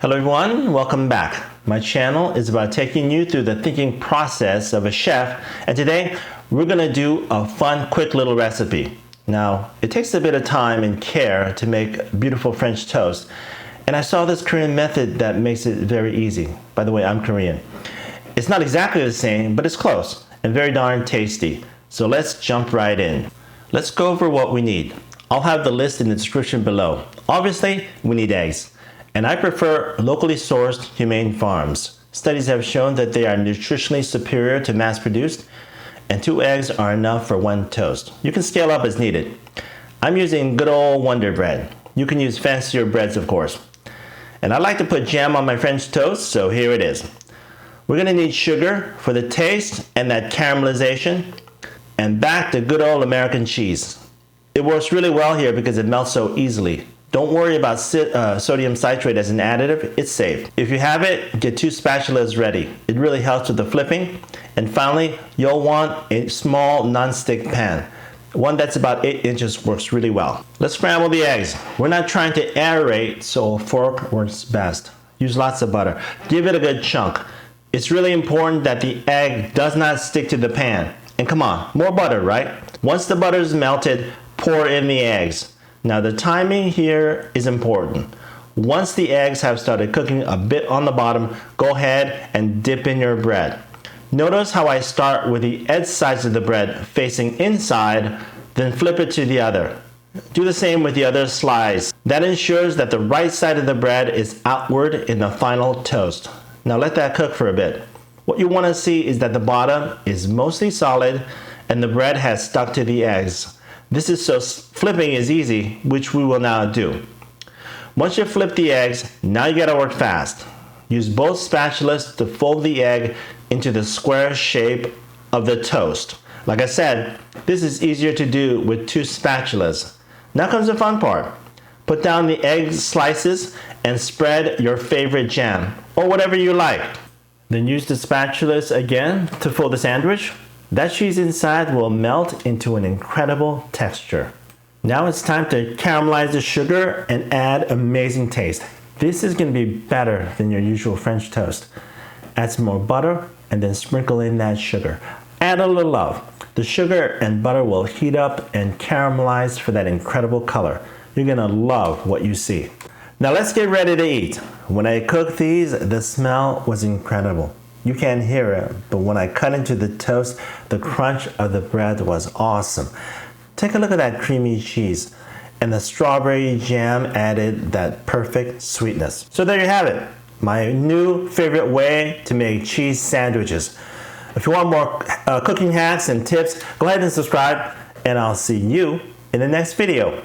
Hello everyone, welcome back. My channel is about taking you through the thinking process of a chef, and today we're going to do a fun, quick little recipe. Now, it takes a bit of time and care to make beautiful French toast, and I saw this Korean method that makes it very easy. By the way, I'm Korean. It's not exactly the same, but it's close and very darn tasty. So let's jump right in. Let's go over what we need. I'll have the list in the description below. Obviously, we need eggs. And I prefer locally sourced humane farms. Studies have shown that they are nutritionally superior to mass-produced, and 2 eggs are enough for 1 toast. You can scale up as needed. I'm using good old Wonder Bread. You can use fancier breads, of course. And I like to put jam on my French toast, so here it is. We're gonna need sugar for the taste and that caramelization, and back to good old American cheese. It works really well here because it melts so easily. Don't worry about sodium citrate as an additive, it's safe. If you have it, get 2 spatulas ready. It really helps with the flipping. And finally, you'll want a small non-stick pan. One that's about 8 inches works really well. Let's scramble the eggs. We're not trying to aerate, so a fork works best. Use lots of butter. Give it a good chunk. It's really important that the egg does not stick to the pan. And come on, more butter, right? Once the butter is melted, pour in the eggs. Now the timing here is important. Once the eggs have started cooking a bit on the bottom, go ahead and dip in your bread. Notice how I start with the edge sides of the bread facing inside, then flip it to the other. Do the same with the other slice. That ensures that the right side of the bread is outward in the final toast. Now let that cook for a bit. What you want to see is that the bottom is mostly solid and the bread has stuck to the eggs. This is so flipping is easy, which we will now do. Once you flip the eggs, now you gotta work fast. Use both spatulas to fold the egg into the square shape of the toast. Like I said, this is easier to do with 2 spatulas. Now comes the fun part. Put down the egg slices and spread your favorite jam, or whatever you like. Then use the spatulas again to fold the sandwich. That cheese inside will melt into an incredible texture. Now it's time to caramelize the sugar and add amazing taste. This is going to be better than your usual French toast. Add some more butter and then sprinkle in that sugar. Add a little love. The sugar and butter will heat up and caramelize for that incredible color. You're going to love what you see. Now let's get ready to eat. When I cooked these, the smell was incredible. You can't hear it, but when I cut into the toast, the crunch of the bread was awesome. Take a look at that creamy cheese, and the strawberry jam added that perfect sweetness. So there you have it, my new favorite way to make cheese sandwiches. If you want more cooking hacks and tips, go ahead and subscribe, and I'll see you in the next video.